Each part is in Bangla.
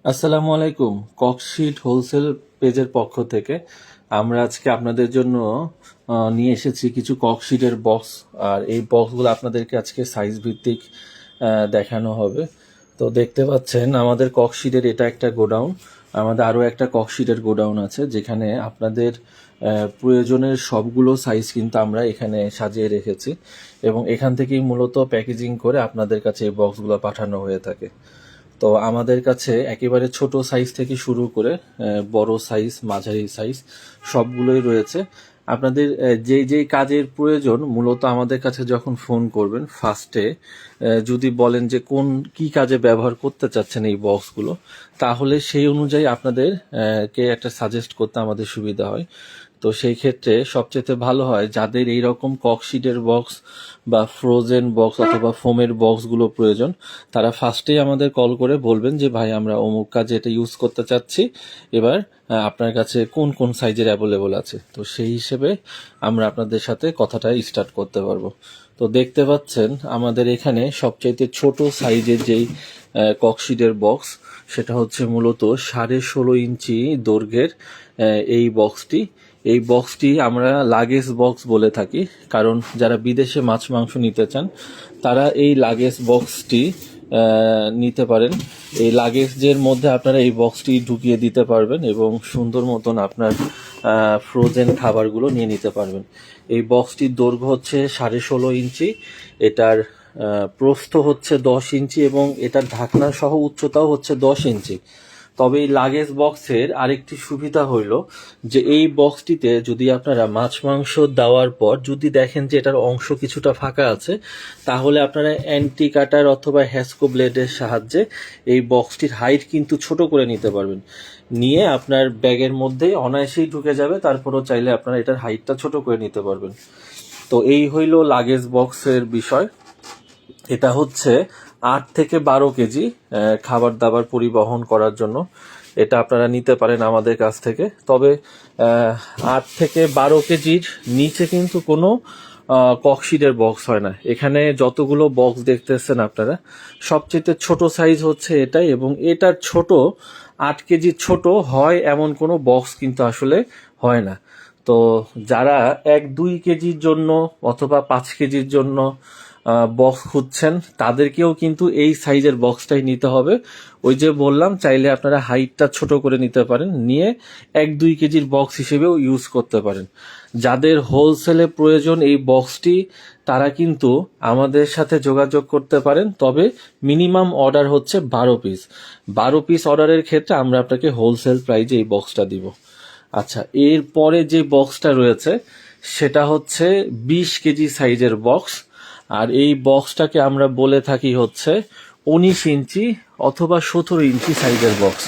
আসসালামু আলাইকুম। ককশিট হোলসেল পেজের পক্ষ থেকে আমরা আজকে আপনাদের জন্য নিয়ে এসেছি কিছু ককশিটের বক্স। আর এই বক্সগুলো আপনাদেরকে আজকে সাইজ ভিত্তিক দেখানো হবে। তো দেখতে পাচ্ছেন আমাদের ককশিটের এটা একটা গোডাউন। আমাদের আরও একটা ককশিটের গোডাউন আছে যেখানে আপনাদের প্রয়োজনের সবগুলো সাইজ কিন্তু আমরা এখানে সাজিয়ে রেখেছি এবং এখান থেকেই মূলত প্যাকেজিং করে আপনাদের কাছে এই বক্সগুলো পাঠানো হয়ে থাকে। তো আমাদের কাছে একেবারে ছোট সাইজ থেকে শুরু করে বড় সাইজ, মাঝারি সাইজ সবগুলোই রয়েছে। আপনাদের যেই কাজের প্রয়োজন মূলত আমাদের কাছে যখন ফোন করবেন ফার্স্টে যদি বলেন যে কি কাজে ব্যবহার করতে চাচ্ছেন এই বক্সগুলো, তাহলে সেই অনুযায়ী আপনাদের কে একটা সাজেস্ট করতে আমাদের সুবিধা হয়। তো সেই ক্ষেত্রে সবচেয়ে ভালো হয় যাদের এই রকম ককশিটের বক্স বা ফ্রোজেন বক্স অথবা ফোমের বক্সগুলো প্রয়োজন, তারা ফার্স্টেই আমাদের কল করে বলবেন যে ভাই আমরা অমুক কাজে এটা ইউজ করতে চাচ্ছি, এবার আপনার কাছে কোন কোন সাইজের অ্যাভেলেবল আছে। তো সেই হিসেবে আমরা আপনাদের সাথে কথাটা স্টার্ট করতে পারবো। তো দেখতে পাচ্ছেন আমাদের এখানে সবচাইতে ছোট সাইজের যেই ককশিটের বক্স, সেটা হচ্ছে মূলত 16.5 ইঞ্চি দৈর্ঘ্যের এই বক্সটি আমরা লাগেজ বক্স বলে থাকি, কারণ যারা বিদেশে মাছ মাংস নিতে চান তারা এই লাগেজ বক্সটি নিতে পারেন। এই লাগেজের মধ্যে আপনারা এই বক্সটি ঢুকিয়ে দিতে পারবেন এবং সুন্দর মতন আপনার ফ্রোজেন খাবারগুলো নিয়ে নিতে পারবেন। এই বক্সটির দৈর্ঘ্য হচ্ছে 16.5 ইঞ্চি, এটার প্রস্থ হচ্ছে 10 ইঞ্চি এবং এটার ঢাকনা সহ উচ্চতাও হচ্ছে 10 ইঞ্চি। তবে এই লাগেজ বক্সের আরেকটি সুবিধা হইল যে এই বক্সটিতে যদি আপনারা মাছ মাংস দেওয়ার পর যদি দেখেন যে এটার অংশ কিছুটা ফাঁকা আছে, তাহলে আপনারা অ্যান্টি কাটার অথবা হ্যাসকো ব্লেডের সাহায্যে এই বক্সটির হাইট কিন্তু ছোট করে নিতে পারবেন। নিয়ে আপনার ব্যাগের মধ্যে অনায়াসেই ঢুকে যাবে, তারপরও চাইলে আপনারা এটার হাইটটা ছোট করে নিতে পারবেন। তো এই হইল লাগেজ বক্সের বিষয়। এটা হচ্ছে 8 থেকে 12 কেজি খাবার দাবার পরিবহন করার জন্য এটা আপনারা নিতে পারেন আমাদের কাছ থেকে। তবে 8 থেকে 12 কেজির নিচে কিন্তু কোনো ককশিটের বক্স হয় না। এখানে যতগুলো বক্স দেখতেছেন আপনারা, সবচেয়ে ছোট সাইজ হচ্ছে এটাই এবং এটার ছোট 8 কেজি ছোট হয় এমন কোনো বক্স কিন্তু আসলে হয় না। তো যারা 1-2 কেজির জন্য অথবা 5 কেজির জন্য বক্স খুঁজছেন তাদেরকেও কিন্তু এই সাইজের বক্সটাই নিতে হবে। ওই যে বললাম, চাইলে আপনারা হাইটটা ছোট করে নিতে পারেন, নিয়ে 1-2 কেজির বক্স হিসেবেও ইউজ করতে পারেন। যাদের হোলসেলে প্রয়োজন এই বক্সটি, তারা কিন্তু আমাদের সাথে যোগাযোগ করতে পারেন। তবে মিনিমাম অর্ডার হচ্ছে 12 পিস। 12 পিস অর্ডারের ক্ষেত্রে আমরা আপনাকে হোলসেল প্রাইজে এই বক্সটা দিব। আচ্ছা, এরপরে যে বক্সটা রয়েছে সেটা হচ্ছে 20 কেজি সাইজের বক্স। আর এই বক্সটাকে আমরা বলে থাকি হচ্ছে 19 ইঞ্চি অথবা 17 ইঞ্চি সাইজের বক্স।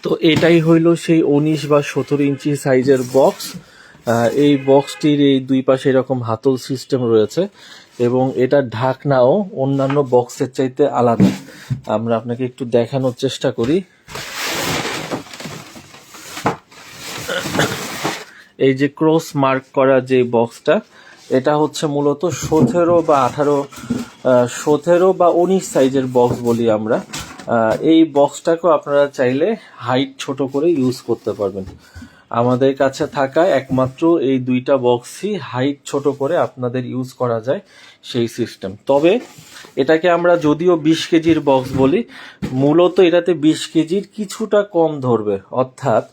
তো এটাই হইল সেই 19 বা 17 ইঞ্চি সাইজের বক্স। এই বক্সটির এই দুই পাশে এরকম হাতল সিস্টেম রয়েছে এবং এটার ঢাকনাও অন্যান্য বক্সের চাইতে আলাদা। আমরা আপনাকে একটু দেখানোর চেষ্টা করি। এই যে ক্রস মার্ক করা যে বক্সটা, এটা হচ্ছে মূলত 17 বা 19 সাইজের বক্স বলি আমরা। এই বক্সটাকেও আপনারা চাইলে হাইট ছোট করে ইউজ করতে পারবেন। আমাদের কাছে থাকা একমাত্র এই দুইটা বক্সই হাইট ছোট করে আপনাদের ইউজ করা যায় সেই সিস্টেম। তবে এটাকে আমরা যদিও 20 কেজির বক্স বলি, মূলত এটাতে 20 কেজির কিছুটা কম ধরবে, অর্থাৎ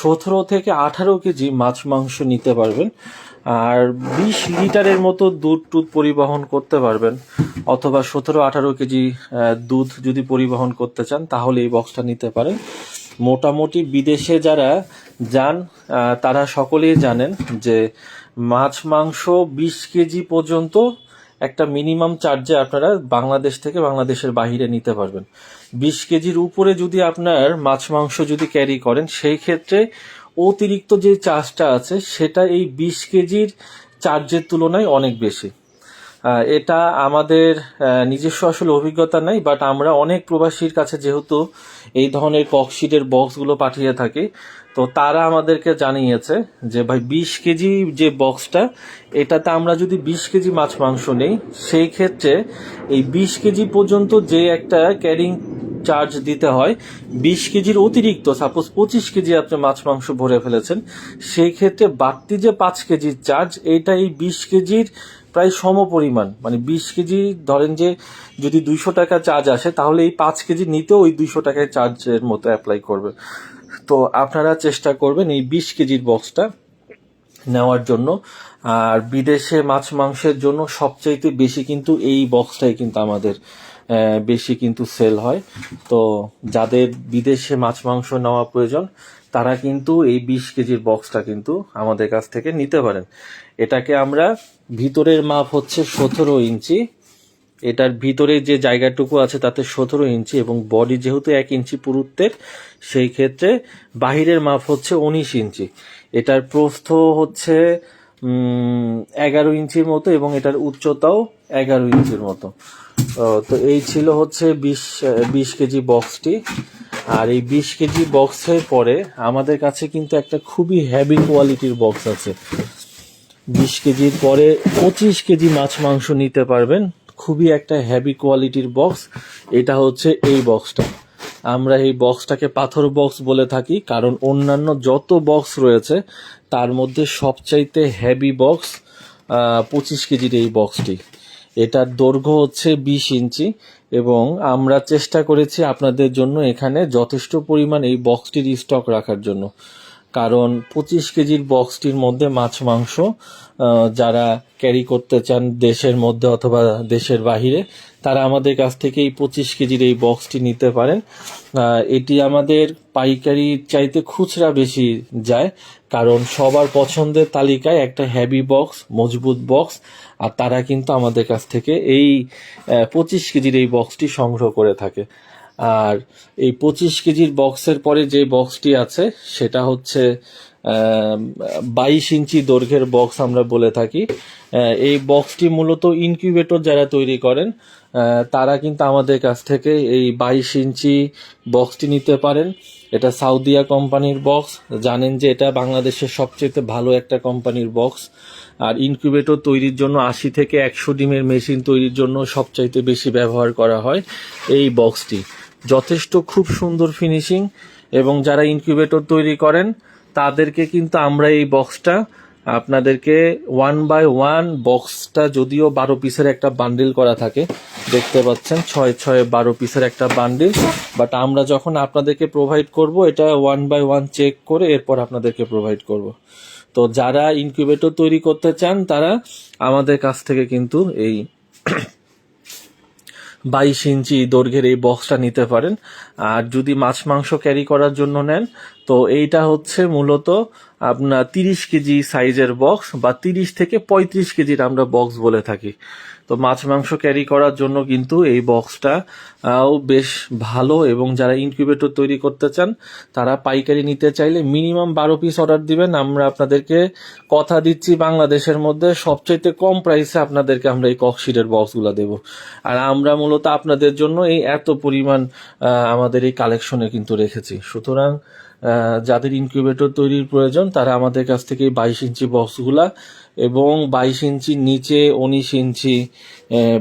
17 থেকে 18 কেজি মাছ মাংস নিতে পারবেন। আর 20 লিটারের মতো দুধ পরিবহন করতে পারবেন, অথবা 17-18 কেজি দুধ যদি পরিবহন করতে চান তাহলে এই বক্সটা নিতে পারেন। মোটামুটি বিদেশে যারা যান তারা সকলেই জানেন যে মাছ মাংস 20 কেজি পর্যন্ত একটা মিনিমাম চার্জে আপনারা বাংলাদেশ থেকে বাংলাদেশের বাহিরে নিতে পারবেন। 20 কেজির উপরে যদি আপনার মাছ মাংস যদি ক্যারি করেন, সেই ক্ষেত্রে অতিরিক্ত যে চার্জটা আছে সেটা এই 20 কেজির চার্জের তুলনায় অনেক বেশি। এটা আমাদের নিজস্ব আসলে অভিজ্ঞতা নেই, বাট আমরা অনেক প্রবাসীর কাছে যেহেতু এই ধরনের ককশিটের বক্সগুলো পাঠিয়ে থাকি, তো তারা আমাদেরকে জানিয়েছে যে ভাই 20 কেজি যে বক্সটা, এটাতে আমরা যদি 20 কেজি মাছ মাংস নেই, সেই ক্ষেত্রে এই 20 কেজি পর্যন্ত যে একটা ক্যারিং চার্জ দিতে হয় 20 কেজির অতিরিক্ত। সাপোজ 25 কেজি আপনি মাছ মাংস ভরে ফেলেছেন, সেই ক্ষেত্রে বাড়তি যে 5 কেজির চার্জ, এইটা এই 20 কেজির প্রায় সমপরিমাণ। মানে 20 কেজি ধরেন যে যদি 200 টাকা চার্জ আসে, তাহলে এই 5 কেজি নিতেও ওই 200 টাকায় চার্জের মতো অ্যাপ্লাই করবে। তো আপনারা চেষ্টা করবেন এই 20 কেজির বক্সটা নেওয়ার জন্য। আর বিদেশে মাছ মাংসের জন্য সবচাইতে বেশি কিন্তু এই বক্সটাই কিন্তু আমাদের বেশি কিন্তু সেল হয়। তো যাদের বিদেশে মাছ মাংস নেওয়া প্রয়োজন, তারা কিন্তু এই 20 কেজির বক্সটা কিন্তু আমাদের কাছ থেকে নিতে পারেন। এটাকে আমরা, ভিতরের মাপ হচ্ছে 17 ইঞ্চি, এটার ভিতরে যে জায়গাটুকু আছে তাতে 17 ইঞ্চি, এবং বডি যেহেতু 1 ইঞ্চি পুরুত্বের, সেই ক্ষেত্রে বাহিরের মাপ হচ্ছে 19 ইঞ্চি। এটার প্রস্থ হচ্ছে 11 ইঞ্চির মতো, এবং এটার উচ্চতাও 11 ইঞ্চির মতো। তো এই ছিল হচ্ছে 20 কেজি বক্সটি। আর এই 20 কেজি বক্সের পরে আমাদের কাছে কিন্তু একটা খুবই হেভি কোয়ালিটির বক্স আছে। 20 কেজির পরে 25 কেজি মাছ মাংস নিতে পারবেন, খুবই একটা হেভি কোয়ালিটির বক্স। এটা হচ্ছে এই বক্সটা। আমরা এই বক্সটাকে পাথর বক্স বলে থাকি, কারণ অন্যান্য যত বক্স রয়েছে তার মধ্যে সবচাইতে হেভি বক্স 25 কেজির এই বক্সটি। এটার দৈর্ঘ্য হচ্ছে 20 ইঞ্চি, এবং আমরা চেষ্টা করেছি আপনাদের জন্য এখানে যথেষ্ট পরিমাণ এই বক্সটির স্টক রাখার জন্য। কারণ 25 কেজির বক্সটির মধ্যে মাছ মাংস যারা ক্যারি করতে চান দেশের মধ্যে অথবা দেশের বাহিরে, তারা আমাদের কাছ থেকে এই 25 কেজির এই বক্সটি নিতে পারেন। এটি আমাদের পাইকারি চাইতে খুচরা বেশি যায়, কারণ সবার পছন্দের তালিকায় একটা হেভি বক্স, মজবুত বক্স, আর তারা কিন্তু আমাদের কাছ থেকে এই 25 কেজির এই বক্সটি সংগ্রহ করে থাকে। আর এই 25 কেজির বক্সের পরে যে বক্সটি আছে সেটা হচ্ছে 22 ইঞ্চি দৈর্ঘ্যের বক্স আমরা বলে থাকি। এই বক্সটি মূলত ইনকিউবেটর যারা তৈরি করেন তারা কিন্তু আমাদের কাছ থেকে এই 22 ইঞ্চি বক্সটি নিতে পারেন। এটা সাউদিয়া কোম্পানির বক্স, জানেন যে এটা বাংলাদেশের সবচেয়ে ভালো একটা কোম্পানির বক্স। আর ইনকিউবেটর তৈরির জন্য 80 থেকে 100 ডিমের মেশিন তৈরির জন্য সবচাইতে বেশি ব্যবহার করা হয় এই বক্সটি। যথেষ্ট খুব সুন্দর ফিনিশিং, এবং যারা ইনকিউবেটর তৈরি করেন তাদেরকে কিন্তু আমরা এই বক্সটা আপনাদেরকে 1/1 বক্সটা, যদিও 12 পিসের একটা বান্ডিল করা থাকে, দেখতে পাচ্ছেন 6 12 পিসের একটা বান্ডিল, বাট আমরা যখন আপনাদেরকে প্রোভাইড করব এটা 1/1 চেক করে এরপর আপনাদেরকে প্রোভাইড করব। তো যারা ইনকিউবেটর তৈরি করতে চান তারা আমাদের কাছ থেকে কিন্তু এই 22 ইঞ্চি দৈর্ঘ্যের এই বক্সটা নিতে পারেন। আর যদি মাছ মাংস ক্যারি করার জন্য নেন, তো এইটা হচ্ছে মূলত আপনার 30 কেজি সাইজের বক্স, বা 30 থেকে 35 কেজির আমরা বক্স বলে থাকি। তো মাছ মাংস ক্যারি করার জন্য কিন্তু এই বক্সটা বেশ ভালো, এবং যারা ইনকিউবেটর তৈরি করতে চান তারা পাইকারি নিতে চাইলে মিনিমাম 12 পিস অর্ডার দিবেন। আমরা আপনাদেরকে কথা দিচ্ছি বাংলাদেশের মধ্যে সবচাইতে কম প্রাইসে আপনাদেরকে আমরা এই ককশিটের বক্সগুলো দেব। আর আমরা মূলত আপনাদের জন্য এই এত পরিমাণ আমাদের এই কালেকশনে কিন্তু রেখেছি। সুতরাং যাদের ইনকিউবেটর তৈরির প্রয়োজন তারা আমাদের কাছ থেকে 22 ইঞ্চি বক্সগুলা, এবং 22 ইঞ্চির নিচে 19 ইঞ্চি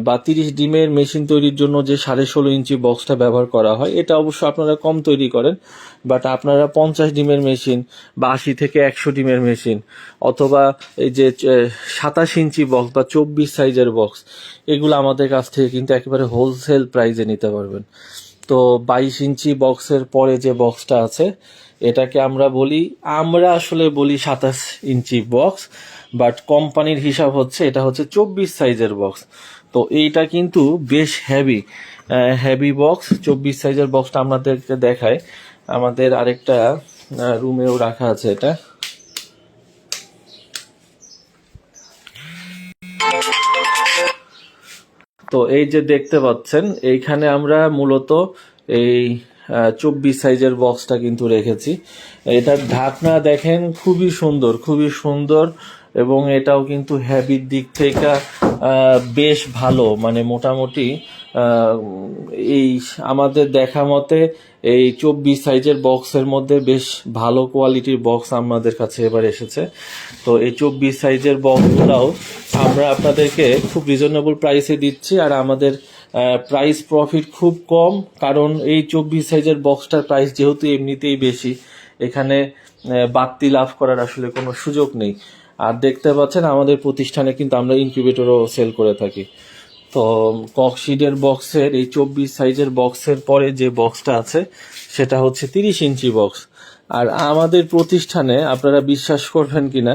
বা 30 ডিমের মেশিন তৈরির জন্য যে 16.5 ইঞ্চি বক্সটা ব্যবহার করা হয়, এটা অবশ্য আপনারা কম তৈরি করেন, বাট আপনারা 50 ডিমের মেশিন বা 80 থেকে 100 ডিমের মেশিন, অথবা এই যে 27 ইঞ্চি বক্স বা 24 সাইজের বক্স, এগুলো আমাদের কাছ থেকে কিন্তু একেবারে হোলসেল প্রাইসে নিতে পারবেন। তো 22 ইঞ্চি বক্সের পরে যে বক্সটা আছে এটাকে আমরা আসলে বলি 27 ইঞ্চি বক্স, বাট কোম্পানির হিসাব হচ্ছে এটা হচ্ছে 24 সাইজের বক্স। তো এইটা কিন্তু বেশ হেভি বক্স। 24 সাইজের বক্সটা আমাদেরকে দেখায়, আমাদের আরেকটা রুমেও রাখা আছে এটা। তো এই যে দেখতে পাচ্ছেন, এইখানে আমরা মূলত এই 24 সাইজের বক্সটা কিন্তু রেখেছি। এটার ঢাকনা দেখেন খুবই সুন্দর, এবং এটাও কিন্তু হেভির দিক থেকে বেশ ভালো। মানে মোটামুটি এই আমাদের দেখা মতে এই 24 সাইজের বক্সের মধ্যে বেশ ভালো কোয়ালিটির বক্স আমাদের কাছে এবার এসেছে। তো এই 24 সাইজের বক্সগুলোও আমরা আপনাদেরকে খুব রিজনেবল প্রাইসে দিচ্ছি। আর আমাদের প্রাইস প্রফিট খুব কম, কারণ এই 24 সাইজের বক্সটার প্রাইস যেহেতু এমনিতেই বেশি, এখানে বাড়তি লাভ করার আসলে কোনো সুযোগ নেই। আর দেখতে পাচ্ছেন আমাদের প্রতিষ্ঠানে কিন্তু আমরা ইনকিউবেটরও সেল করে থাকি। তো ককশিডের বক্সের এই 24 সাইজের বক্সের পরে যে বক্সটা আছে সেটা হচ্ছে 30 ইঞ্চি বক্স। আর আমাদের প্রতিষ্ঠানে আপনারা বিশ্বাস করবেন কিনা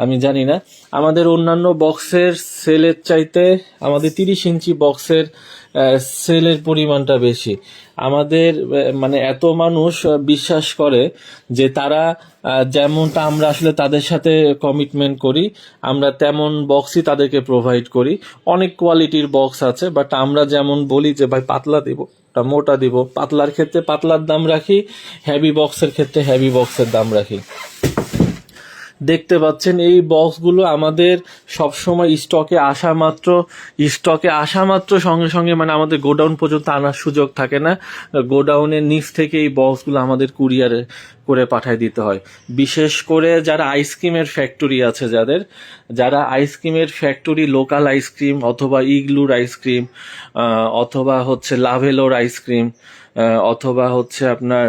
আমি জানি না, আমাদের অন্যান্য বক্সের সেলের চাইতে আমাদের 30 ইঞ্চি বক্সের সেলের পরিমাণটা বেশি। আমাদের মানে এত মানুষ বিশ্বাস করে যে তারা যেমনটা আমরা আসলে তাদের সাথে কমিটমেন্ট করি, আমরা তেমন বক্সই তাদেরকে প্রোভাইড করি। অনেক কোয়ালিটির বক্স আছে, বাট আমরা যেমন বলি যে ভাই পাতলা দিব, মোটা দিব, পাতলার ক্ষেত্রে পাতলার দাম রাখি, হেভি বক্সের ক্ষেত্রে হেভি বক্সের দাম রাখি। দেখতে পাচ্ছেন এই বক্সগুলো আমাদের সবসময় স্টকে আসা মাত্র সঙ্গে সঙ্গে মানে আমাদের গোডাউন পর্যন্ত আনার সুযোগ থাকে না। গোডাউনের নিচ থেকে এই বক্সগুলো আমাদের কুরিয়ারে করে পাঠিয়ে দিতে হয়। বিশেষ করে যারা আইসক্রিমের ফ্যাক্টরি আছে, যারা আইসক্রিমের ফ্যাক্টরি, লোকাল আইসক্রিম অথবা ইগলুর আইসক্রিম অথবা হচ্ছে লাভেলোর আইসক্রিম অথবা হচ্ছে আপনার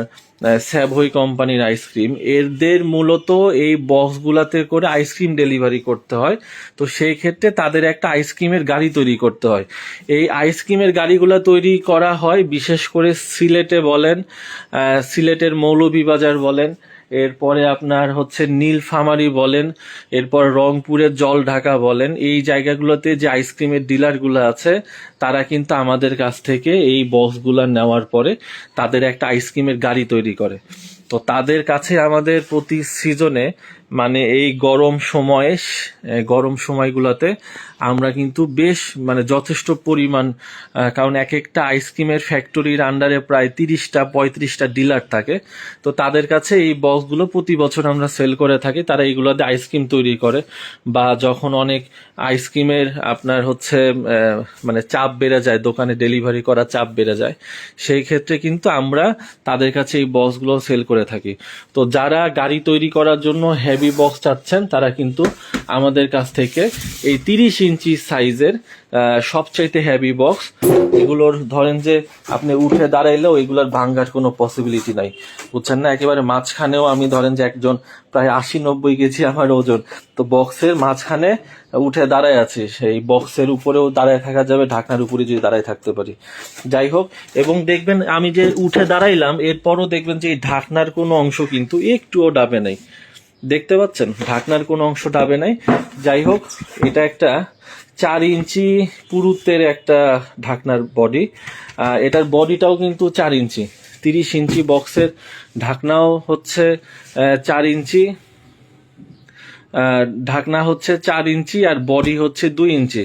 স্যাভই কোম্পানির আইসক্রিম, এদের মূলত এই বক্সগুলাতে করে আইসক্রিম ডেলিভারি করতে হয়। তো সেই ক্ষেত্রে তাদের একটা আইসক্রিমের গাড়ি তৈরি করতে হয়। এই আইসক্রিমের গাড়িগুলো তৈরি করা হয় বিশেষ করে সিলেটে বলেন, সিলেটের মৌলভীবাজার বলেন, এরপরে আপনার হচ্ছে নীলফামারী বলেন, এরপর রংপুরের জলঢাকা বলেন, এই জায়গাগুলোতে যে আইসক্রিমের ডিলারগুলো আছে তারা কিন্তু আমাদের কাছ থেকে এই বক্সগুলো নেওয়ার পরে তাদের একটা আইসক্রিমের গাড়ি তৈরি করে। তো তাদের কাছে আমাদের প্রতি সিজনে মানে এই গরম সময়গুলোতে আমরা কিন্তু বেশ মানে যথেষ্ট পরিমাণ, কারণ এক একটা আইসক্রিমের ফ্যাক্টরির আন্ডারে প্রায় 30-35টা ডিলার থাকে। তো তাদের কাছে এই বক্সগুলো প্রতি বছর আমরা সেল করে থাকি। তারা এইগুলোতে আইসক্রিম তৈরি করে, বা যখন অনেক আইসক্রিমের আপনার হচ্ছে মানে চাপ বেড়ে যায়, দোকানে ডেলিভারি করা চাপ বেড়ে যায়, সেই ক্ষেত্রে কিন্তু আমরা তাদের কাছে এই বক্সগুলো সেল করে থাকি। তো যারা গাড়ি তৈরি করার জন্য হেভি বক্স চাচ্ছেন তারা কিন্তু আমাদের কাছ থেকে এই 30 ইঞ্চি সাইজের সবচাইতে হেভি বক্স, এগুলোর ধরেন যে আপনি উঠে দাঁড়াইলেও এগুলোর ভাঙ্গার কোনো পসিবিলিটি নাই, বুঝছেন না। একেবারে মাঝখানেও আমি ধরেন যে একজন প্রায় 80-90 কেজি আমার ওজন, তো বক্সের মাঝখানে উঠে দাঁড়ায় আছি, সেই বক্সের উপরেও দাঁড়ায় থাকা যাবে, ঢাকনার উপরে যদি দাঁড়ায় থাকতে পারি। যাই হোক, এবং দেখবেন আমি যে উঠে দাঁড়াইলাম এরপরও দেখবেন যে এই ঢাকনার কোনো অংশ কিন্তু একটুও ডাবে নাই, দেখতে পাচ্ছেন ঢাকনার কোনো অংশ ডাবে নাই। যাই হোক, এটা একটা 4 ইঞ্চি পুরুত্বের একটা ঢাকনার বডি, এটার বডিটাও কিন্তু 4 ইঞ্চি। 30 ইঞ্চি বক্সের ঢাকনাও হচ্ছে 4 ইঞ্চি, ঢাকনা হচ্ছে 4 ইঞ্চি আর বডি হচ্ছে 2 ইঞ্চি।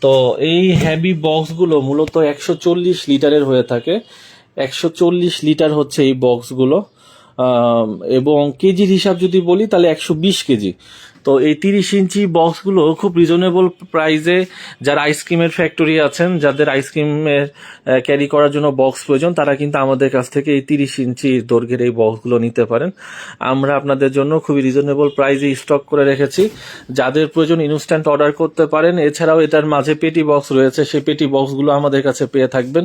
তো এই হেভি বক্সগুলো মূলত 140 লিটারের হয়ে থাকে। 140 লিটার হচ্ছে এই বক্সগুলো, এবং কেজির হিসাব যদি বলি তাহলে 120 কেজি। তো এই 30 ইঞ্চি বক্সগুলো খুব রিজনেবল প্রাইসে যারা আইসক্রিমের ফ্যাক্টরি আছেন, যাদের আইসক্রিমের ক্যারি করার জন্য বক্স প্রয়োজন, তারা কিন্তু আমাদের কাছ থেকে এই 30 ইঞ্চি দৈর্ঘ্যের এই বক্সগুলো নিতে পারেন। আমরা আপনাদের জন্য খুবই রিজনেবল প্রাইসে স্টক করে রেখেছি। যাদের প্রয়োজন ইনস্ট্যান্ট অর্ডার করতে পারেন। এছাড়াও এটার মাঝে পেটি বক্স রয়েছে, সেই পেটি বক্সগুলো আমাদের কাছে পেয়ে থাকবেন।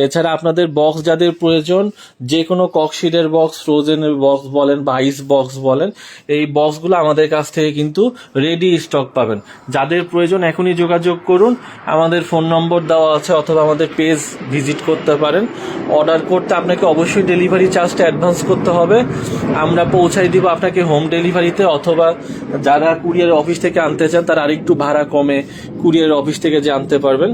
এছাড়া আপনাদের বক্স যাদের প্রয়োজন, যে কোনো ককশিডের বক্স, ফ্রোজেনের বক্স বলেন বা আইস বক্স বলেন, এই বক্সগুলো আমাদের কাছ থেকে কিন্তু রেডি স্টক পাবেন। যাদের প্রয়োজন এখনই যোগাযোগ করুন, আমাদের ফোন নম্বর দেওয়া আছে, অথবা আমাদের পেজ ভিজিট করতে পারেন। অর্ডার করতে আপনাকে অবশ্যই ডেলিভারি চার্জটা অ্যাডভান্স করতে হবে, আমরা পৌঁছাই দিব আপনাকে হোম ডেলিভারিতে, অথবা যারা কুরিয়ার অফিস থেকে আনতে চান তারা আরেকটু ভাড়া কমে কুরিয়ার অফিস থেকে যে আনতে পারবেন।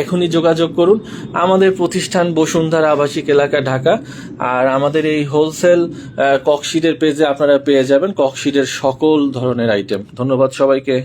এখনই যোগাযোগ করুন। আমাদের প্রতিষ্ঠান বসুন্ধরা আবাসিক এলাকা, ঢাকা। আর আমাদের এই হোলসেল ককশিডের পেজে আপনারা পেয়ে যাবেন ককশিডের সকল ধরনের আইটেম। ধন্যবাদ সবাইকে।